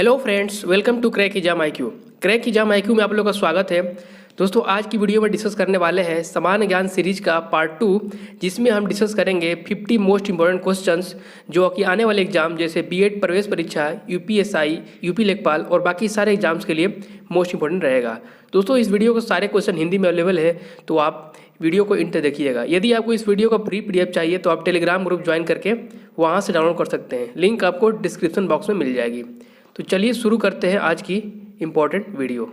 Hello friends, welcome to crack exam IQ। Crack exam IQ में आप लोगों का स्वागत है। दोस्तों, आज की वीडियो में डिस्कस करने वाले हैं सामान्य ज्ञान सीरीज का पार्ट 2, जिसमें हम डिस्कस करेंगे 50 मोस्ट इंपॉर्टेंट क्वेश्चंस जो कि आने वाले एग्जाम जैसे बीएड प्रवेश परीक्षा, UPSI, यूपी लेखपाल और बाकी सारे एग्जाम्स के लिए मोस्ट इंपॉर्टेंट रहेगा। दोस्तों, इस वीडियो को सारे क्वेश्चन हिंदी में अवेलेबल है, तो आप वीडियो को इंटर देखिएगा। यदि आपको इस वीडियो का फ्री PDF चाहिए तो आप टेलीग्राम ग्रुप ज्वाइन करके वहाँ से डाउनलोड कर सकते हैं। लिंक आपको डिस्क्रिप्शन बॉक्स में मिल जाएगी। तो चलिए शुरू करते हैं आज की इम्पोर्टेंट वीडियो।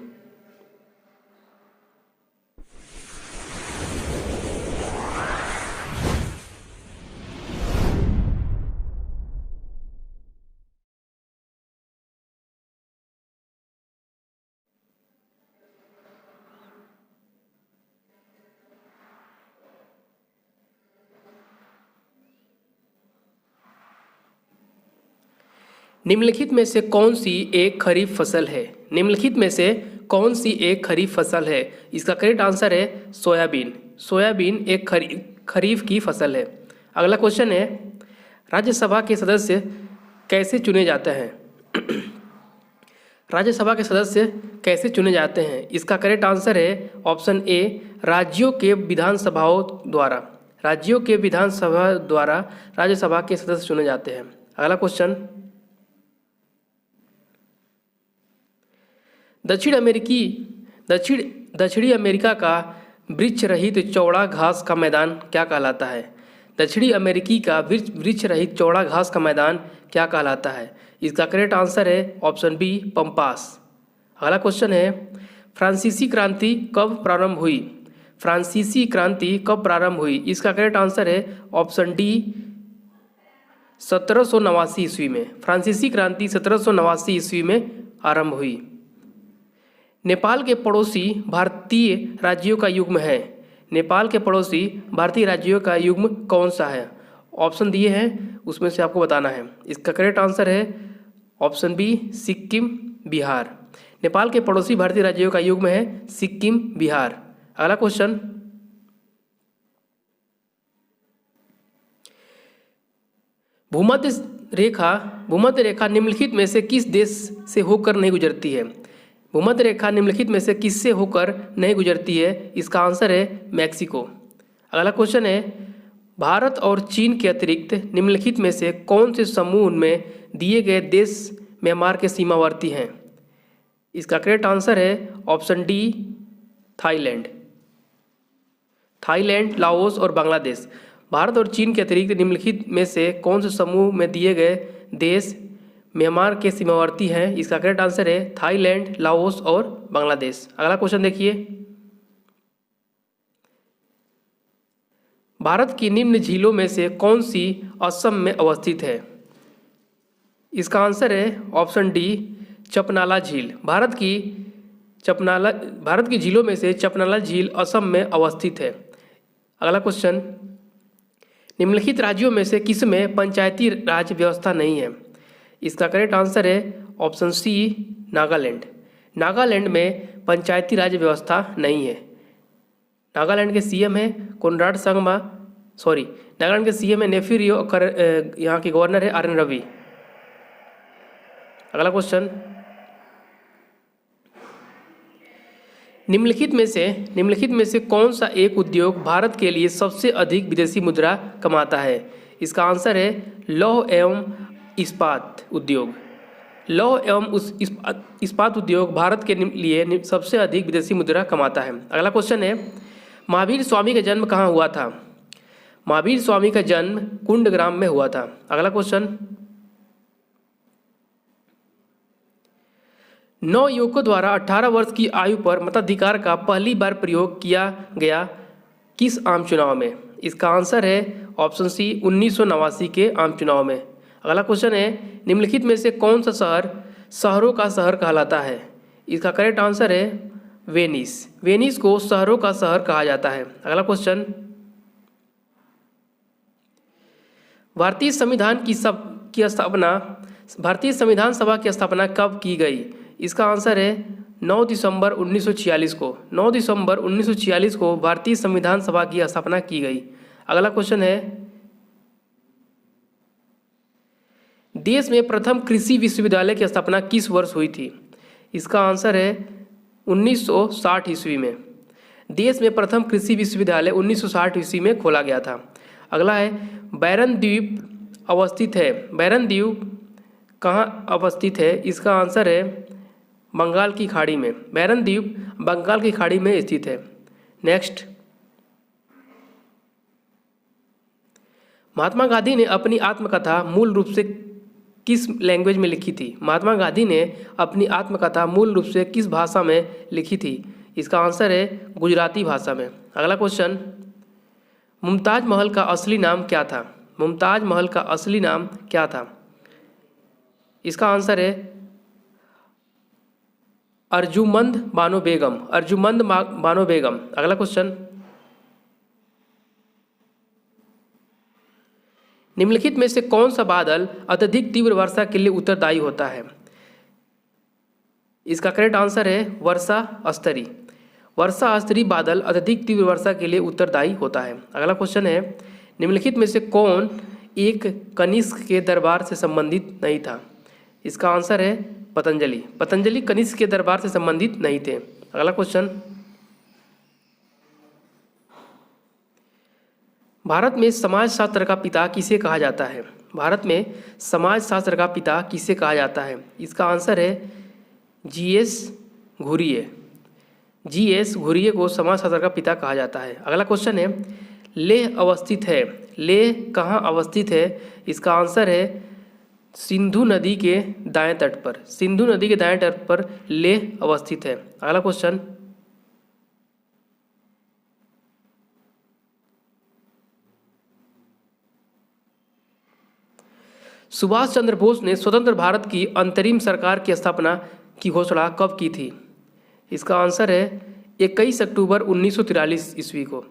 निम्नलिखित में से कौन सी एक खरीफ फसल है? निम्नलिखित में से कौन सी एक खरीफ फसल है? इसका करेक्ट आंसर है सोयाबीन। सोयाबीन एक खरीफ की फसल है। अगला क्वेश्चन है, राज्यसभा के सदस्य कैसे चुने जाते हैं? राज्यसभा के सदस्य कैसे चुने जाते हैं? इसका करेक्ट आंसर है ऑप्शन ए, राज्यों के विधानसभाओं द्वारा। राज्यों के विधानसभा द्वारा राज्यसभा के सदस्य चुने जाते हैं। अगला क्वेश्चन, दक्षिणी अमेरिका का वृक्ष रहित चौड़ा घास का मैदान क्या कहलाता है? दक्षिणी अमेरिकी का वृक्ष रहित चौड़ा घास का मैदान क्या कहलाता है? इसका करेक्ट आंसर है ऑप्शन बी, पम्पास। अगला क्वेश्चन है, फ्रांसीसी क्रांति कब प्रारंभ हुई? फ्रांसीसी क्रांति कब प्रारंभ हुई? इसका करेक्ट आंसर है ऑप्शन डी, 1789 ईस्वी में। फ्रांसीसी क्रांति 1789 ईस्वी में आरंभ हुई। नेपाल के पड़ोसी भारतीय राज्यों का युग्म है। नेपाल के पड़ोसी भारतीय राज्यों का युग्म कौन सा है? ऑप्शन दिए हैं, उसमें से आपको बताना है। इसका करेक्ट आंसर है ऑप्शन बी, सिक्किम, बिहार। नेपाल के पड़ोसी भारतीय राज्यों का युग्म है सिक्किम, बिहार। अगला क्वेश्चन, भूमध्य रेखा निम्नलिखित में से किस देश से होकर नहीं गुजरती है? भूमध्य रेखा निम्नलिखित में से किससे होकर नहीं गुजरती है? इसका आंसर है मैक्सिको। अगला क्वेश्चन है, भारत और चीन के अतिरिक्त निम्नलिखित में से कौन से समूह में दिए गए देश म्यांमार के सीमावर्ती हैं? इसका करेक्ट आंसर है option D, Thailand. Thailand, Laos और बांग्लादेश। भारत और चीन के अतिरिक्त निम्नलिखित में से कौन से समूह में दिए गए देश म्यांमार के सीमावर्ती हैं? इसका करेक्ट आंसर है थाईलैंड, लाओस और बांग्लादेश। अगला क्वेश्चन देखिए, भारत की निम्न झीलों में से कौन सी असम में अवस्थित है? इसका आंसर है ऑप्शन डी, चपनाला झील। भारत की झीलों में से चपनाला झील असम में अवस्थित है। अगला क्वेश्चन, निम्नलिखित राज्यों में से किस में पंचायती राज व्यवस्था नहीं है? इसका करेक्ट आंसर है ऑप्शन सी, नागालैंड। नागालैंड में पंचायती राज व्यवस्था नहीं है। नागालैंड के CM है कोनराड संगमा, नागालैंड के CM है नेफ्यू रियो, यहाँ के गवर्नर है RN रवि। अगला क्वेश्चन, निम्नलिखित में से कौन सा एक उद्योग भारत के लिए सबसे अधिक विदेशी मुद्रा कमाता है? इसका आंसर है लौह एवं इस्पात उद्योग। लौह एवं इस्पात उद्योग भारत के लिए सबसे अधिक विदेशी मुद्रा कमाता है। अगला क्वेश्चन है, महावीर स्वामी का जन्म कहाँ हुआ था? महावीर स्वामी का जन्म कुंडग्राम में हुआ था। अगला क्वेश्चन, 9 युवकों द्वारा 18 वर्ष की आयु पर मताधिकार का पहली बार प्रयोग किया गया किस आम चुनाव में? इसका आंसर है ऑप्शन सी, 1989 के आम चुनाव में। अगला क्वेश्चन है, निम्नलिखित में से कौन सा शहर शहरों का शहर कहलाता है? इसका करेक्ट आंसर है वेनिस। वेनिस को शहरों का शहर कहा जाता है। अगला क्वेश्चन, भारतीय संविधान सभा की स्थापना कब की गई? इसका आंसर है 9 दिसंबर 1946 को। 9 दिसंबर 1946 को भारतीय संविधान सभा की स्थापना की गई। अगला क्वेश्चन है, देश में प्रथम कृषि विश्वविद्यालय की स्थापना किस वर्ष हुई थी? इसका आंसर है 1960 ईस्वी में। देश में प्रथम कृषि विश्वविद्यालय 1960 ईस्वी में खोला गया था। अगला है बैरन द्वीप अवस्थित है। बैरन द्वीप कहाँ अवस्थित है? इसका आंसर है बंगाल की खाड़ी में। बैरन द्वीप बंगाल की खाड़ी में स्थित है। नेक्स्ट, महात्मा गांधी ने अपनी आत्मकथा मूल रूप से किस लैंग्वेज में लिखी थी? महात्मा गांधी ने अपनी आत्मकथा मूल रूप से किस भाषा में लिखी थी? इसका आंसर है गुजराती भाषा में। अगला क्वेश्चन, मुमताज महल का असली नाम क्या था? मुमताज महल का असली नाम क्या था? इसका आंसर है अर्जुमंद बानो बेगम। अर्जुमंद बानो बेगम। अगला क्वेश्चन, निम्नलिखित में से कौन सा बादल अत्यधिक तीव्र वर्षा के लिए उत्तरदायी होता है? इसका करेक्ट आंसर है वर्षा स्तरी। वर्षा स्तरी बादल अत्यधिक तीव्र वर्षा के लिए उत्तरदायी होता है। अगला क्वेश्चन है, निम्नलिखित में से कौन एक कनिष्क के दरबार से संबंधित नहीं था? इसका आंसर है पतंजलि। पतंजलि कनिष्क के दरबार से संबंधित नहीं थे। अगला क्वेश्चन, भारत में समाजशास्त्र का पिता किसे कहा जाता है? भारत में समाजशास्त्र का पिता किसे कहा जाता है? इसका आंसर है जीएस घुरिये। जीएस घुरिये को समाजशास्त्र का पिता कहा जाता है। अगला क्वेश्चन है, लेह अवस्थित है। लेह कहाँ अवस्थित है? इसका आंसर है सिंधु नदी के दाएं तट पर। सिंधु नदी के दाएं तट पर लेह अवस्थित है। अगला क्वेश्चन, सुभाष चंद्र बोस ने स्वतंत्र भारत की अंतरिम सरकार की स्थापना की घोषणा कब की थी? इसका आंसर है 21 अक्टूबर 1943 ईस्वी को।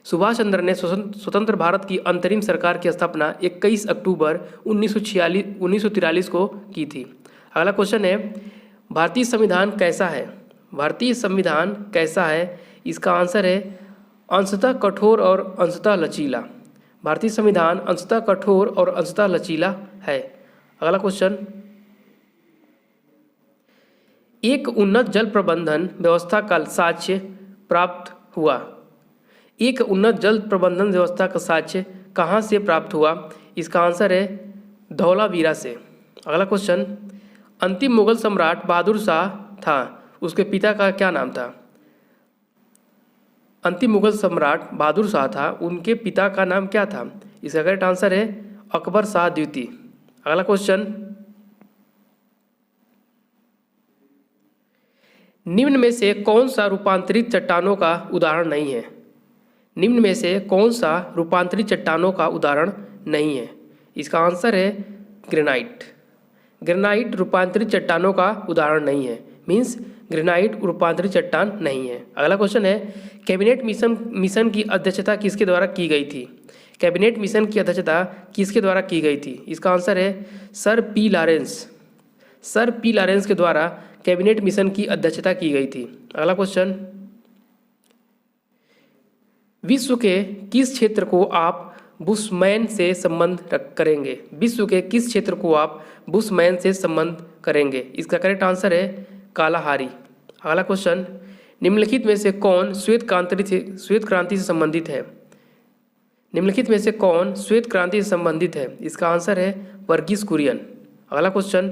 सुभाष चंद्र ने स्वतंत्र भारत की अंतरिम सरकार की स्थापना 21 अक्टूबर 1943 को की थी। अगला क्वेश्चन है, भारतीय संविधान कैसा है? भारतीय संविधान कैसा है? इसका आंसर है अंशतः कठोर और अंशतः लचीला। भारतीय संविधान अंशतः कठोर और अंशतः लचीला है। अगला क्वेश्चन, एक उन्नत जल प्रबंधन व्यवस्था का साक्ष्य प्राप्त हुआ। एक उन्नत जल प्रबंधन व्यवस्था का साक्ष्य कहाँ से प्राप्त हुआ? इसका आंसर है धौलावीरा से। अगला क्वेश्चन, अंतिम मुगल सम्राट बहादुर शाह था, उसके पिता का क्या नाम था? अंतिम मुगल सम्राट बहादुर शाह था, उनके पिता का नाम क्या था? इसका करेक्ट आंसर है अकबर शाह द्वितीय। अगला क्वेश्चन, निम्न में से कौन सा रूपांतरित चट्टानों का उदाहरण नहीं है? निम्न में से कौन सा रूपांतरित चट्टानों का उदाहरण नहीं है? इसका आंसर है ग्रेनाइट। ग्रेनाइट रूपांतरित चट्टानों का उदाहरण नहीं है, मीन्स ग्रेनाइट रूपांतरित चट्टान नहीं है। अगला क्वेश्चन है, कैबिनेट मिशन की अध्यक्षता किसके द्वारा की गई थी? कैबिनेट मिशन की अध्यक्षता किसके द्वारा की गई थी? इसका आंसर है sir P Lawrence. Sir P Lawrence के द्वारा कैबिनेट मिशन की अध्यक्षता की गई थी। अगला क्वेश्चन, विश्व के किस क्षेत्र को आप बुशमैन से संबंध करेंगे? विश्व के किस क्षेत्र को आप बुशमैन से संबंध करेंगे? इसका करेक्ट आंसर है कालाहारी। अगला क्वेश्चन, निम्नलिखित में से कौन श्वेत क्रांति से संबंधित है? निम्नलिखित में से कौन श्वेत क्रांति से संबंधित है? इसका आंसर है वर्गीस कुरियन। अगला क्वेश्चन,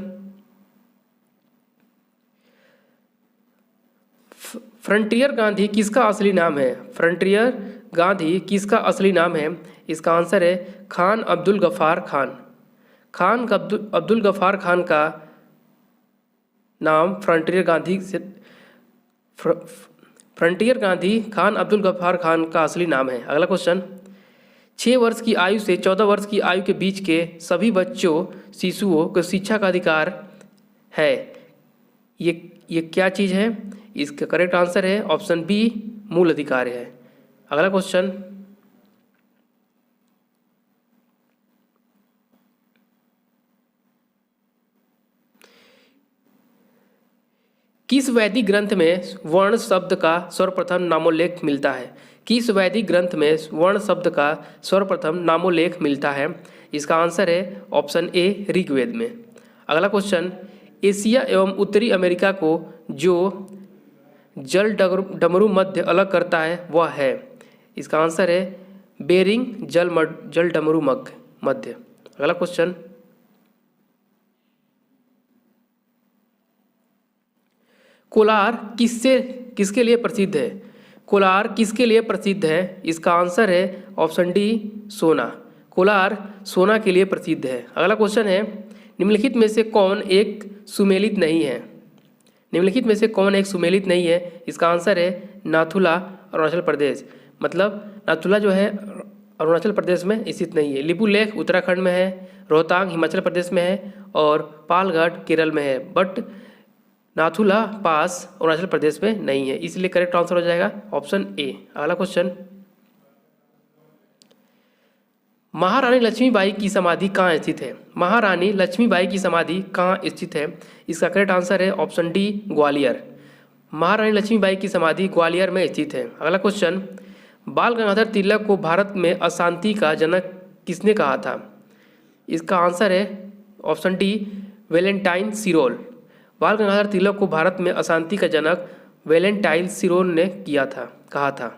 फ्रंटियर गांधी किसका असली नाम है? फ्रंटियर गांधी किसका असली नाम है? इसका आंसर है खान अब्दुल गफ्फार खान। खान अब्दुल गफ्फार खान का नाम फ्रंटियर गांधी से फ्रंटियर गांधी खान अब्दुल गफ्फार खान का असली नाम है। अगला क्वेश्चन, 6 वर्ष की आयु से 14 वर्ष की आयु के बीच के सभी बच्चों शिशुओं को शिक्षा का अधिकार है, ये क्या चीज़ है? इसका करेक्ट आंसर है ऑप्शन बी मूल अधिकार है। अगला क्वेश्चन, किस वैदिक ग्रंथ में वर्ण शब्द का सर्वप्रथम नामोल्लेख मिलता है? किस वैदिक ग्रंथ में वर्ण शब्द का सर्वप्रथम नामोल्लेख मिलता है? इसका आंसर है ऑप्शन ए ऋग्वेद में। अगला क्वेश्चन, एशिया एवं उत्तरी अमेरिका को जो जल डमरू मध्य अलग करता है वह है। इसका आंसर है बेरिंग जल डमरू मध्य। अगला क्वेश्चन, कोलार किसके लिए प्रसिद्ध है। कोलार किसके लिए प्रसिद्ध है। इसका आंसर है ऑप्शन डी सोना। कोलार सोना के लिए प्रसिद्ध है। अगला क्वेश्चन है, निम्नलिखित में से कौन एक सुमेलित नहीं है। निम्नलिखित में से कौन एक सुमेलित नहीं है। इसका आंसर है नाथुला अरुणाचल प्रदेश। मतलब नाथुला जो है अरुणाचल प्रदेश में स्थित नहीं है। लिपुलेख उत्तराखंड में है, रोहतांग हिमाचल प्रदेश में है और पालघाट केरल में है, बट नाथुला पास अरुणाचल प्रदेश में नहीं है, इसलिए करेक्ट आंसर हो जाएगा ऑप्शन ए। अगला क्वेश्चन, महारानी लक्ष्मीबाई की समाधि कहाँ स्थित है। महारानी लक्ष्मीबाई की समाधि कहाँ स्थित है। इसका करेक्ट आंसर है ऑप्शन डी ग्वालियर। महारानी लक्ष्मीबाई की समाधि ग्वालियर में स्थित है। अगला क्वेश्चन, बाल गंगाधर तिलक को भारत में अशांति का जनक किसने कहा था। इसका आंसर है ऑप्शन डी वैलेंटाइन सिरोल। बाल गंगाधर तिलक को भारत में अशांति का जनक वैलेंटाइन सिरोल ने कहा था।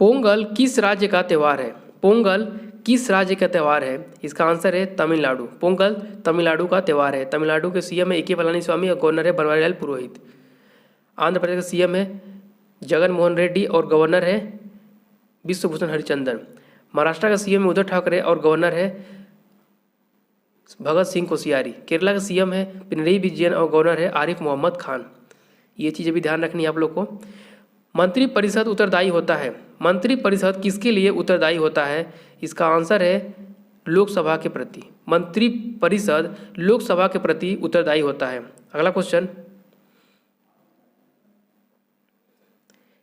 पोंगल किस राज्य का त्यौहार है। पोंगल किस राज्य का त्यौहार है। इसका आंसर है तमिलनाडु। पोंगल तमिलनाडु का त्यौहार है। तमिलनाडु के सीएम है ए.के. पलानीस्वामी और गवर्नर है बनवारीलाल पुरोहित। आंध्र प्रदेश का सीएम है जगन मोहन रेड्डी और गवर्नर है विश्वभूषण हरिचंदन। महाराष्ट्र का सीएम है उद्धव ठाकरे और गवर्नर है भगत सिंह कोश्यारी। केरला का सीएम है पिनरई विजयन और गवर्नर है आरिफ मोहम्मद खान। ये चीज़ें भी ध्यान रखनी है आप लोग को। मंत्रिपरिषद उत्तरदायी होता है। मंत्रिपरिषद किसके लिए उत्तरदायी होता है। इसका आंसर है लोकसभा के प्रति। मंत्रिपरिषद लोकसभा के प्रति उत्तरदायी होता है। अगला क्वेश्चन,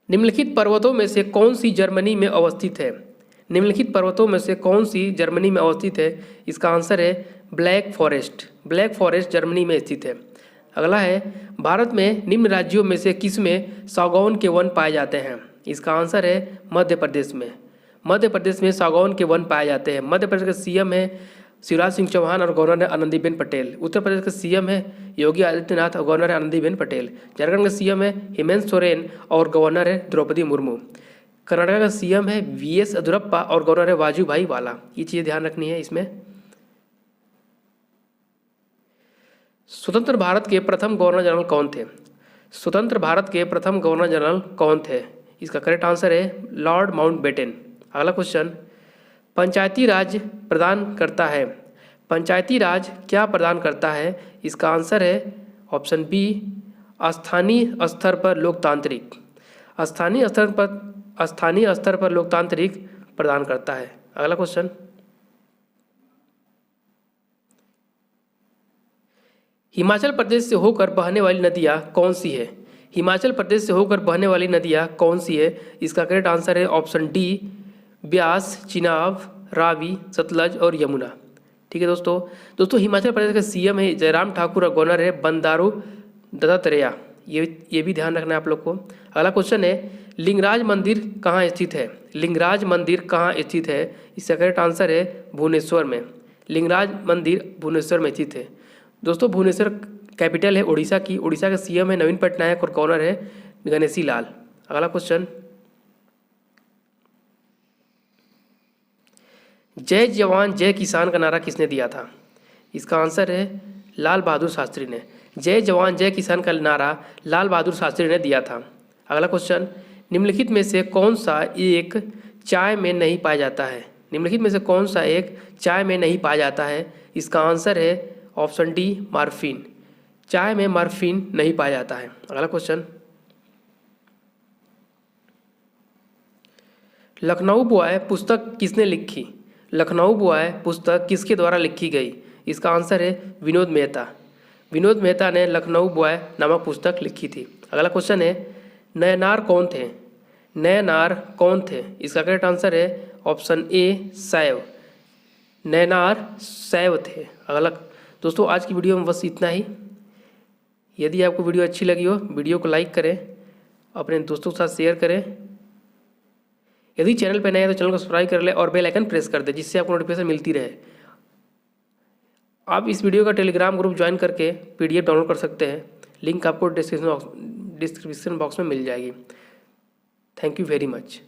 निम्नलिखित पर्वतों में से कौन सी जर्मनी में अवस्थित है। निम्नलिखित पर्वतों में से कौन सी जर्मनी में अवस्थित है। इसका आंसर है black forest. Black forest Germany में स्थित है। अगला है, भारत में निम्न राज्यों में से किस में सागौन के वन पाए जाते हैं। इसका आंसर है मध्य प्रदेश में। मध्य प्रदेश में सागौन के वन पाए जाते हैं। मध्य प्रदेश का सीएम है शिवराज सिंह चौहान और गवर्नर है आनंदीबेन पटेल। उत्तर प्रदेश का सीएम है योगी आदित्यनाथ और गवर्नर है आनंदीबेन पटेल। झारखंड का सीएम है हेमंत सोरेन और गवर्नर है द्रौपदी मुर्मू। कर्नाटक का सीएम है वीएस येदियुरप्पा और गवर्नर है वाजूभाई वाला। ये चीज़ें ध्यान रखनी है इसमें। स्वतंत्र भारत के प्रथम गवर्नर जनरल कौन थे। स्वतंत्र भारत के प्रथम गवर्नर जनरल कौन थे। इसका करेक्ट आंसर है लॉर्ड माउंटबेटन। अगला क्वेश्चन, पंचायती राज प्रदान करता है। पंचायती राज क्या प्रदान करता है। इसका आंसर है ऑप्शन बी स्थानीय स्तर पर लोकतांत्रिक। स्थानीय स्तर पर लोकतांत्रिक प्रदान करता है। अगला क्वेश्चन, हिमाचल प्रदेश से होकर बहने वाली नदियाँ कौन सी है। हिमाचल प्रदेश से होकर बहने वाली नदियाँ कौन सी है। इसका करेक्ट आंसर है ऑप्शन डी ब्यास, चिनाब, रावी, सतलज और यमुना। ठीक है दोस्तों हिमाचल प्रदेश का सीएम है जयराम ठाकुर और गवर्नर है बंडारू दत्तात्रेय। ये भी ध्यान रखना है आप लोग को। अगला क्वेश्चन है, लिंगराज मंदिर कहाँ स्थित है। लिंगराज मंदिर कहाँ स्थित है। इसका करेक्ट आंसर है भुवनेश्वर में। लिंगराज मंदिर भुवनेश्वर में स्थित है। दोस्तों भुवनेश्वर कैपिटल है उड़ीसा की। उड़ीसा का सीएम है नवीन पटनायक और गवर्नर है गणेशी लाल। अगला क्वेश्चन, जय जवान जय किसान का नारा किसने दिया था। इसका आंसर है लाल बहादुर शास्त्री ने। जय जवान जय किसान का नारा लाल बहादुर शास्त्री ने दिया था। अगला क्वेश्चन, निम्नलिखित में से कौन सा एक चाय में नहीं पाया जाता है। निम्नलिखित में से कौन सा एक चाय में नहीं पाया जाता है। इसका आंसर है ऑप्शन डी मार्फिन। चाय में मार्फिन नहीं पाया जाता है। अगला क्वेश्चन, लखनऊ बॉय पुस्तक किसने लिखी। लखनऊ बॉय पुस्तक किसके द्वारा लिखी गई। इसका आंसर है विनोद मेहता। विनोद मेहता ने लखनऊ बॉय नामक पुस्तक लिखी थी। अगला क्वेश्चन है, नयनार कौन थे। नयनार कौन थे। इसका करेक्ट आंसर है ऑप्शन ए शैव। नयनार शैव थे। अगला दोस्तों आज की वीडियो में बस इतना ही। यदि आपको वीडियो अच्छी लगी हो वीडियो को लाइक करें, अपने दोस्तों के साथ शेयर करें। यदि चैनल पर नए हैं तो चैनल को सब्सक्राइब कर ले और बेल आइकन प्रेस कर दे, जिससे आपको नोटिफिकेशन मिलती रहे। आप इस वीडियो का टेलीग्राम ग्रुप ज्वाइन करके PDF डाउनलोड कर सकते हैं। लिंक आपको डिस्क्रिप्शन बॉक्स में मिल जाएगी। Thank you very much.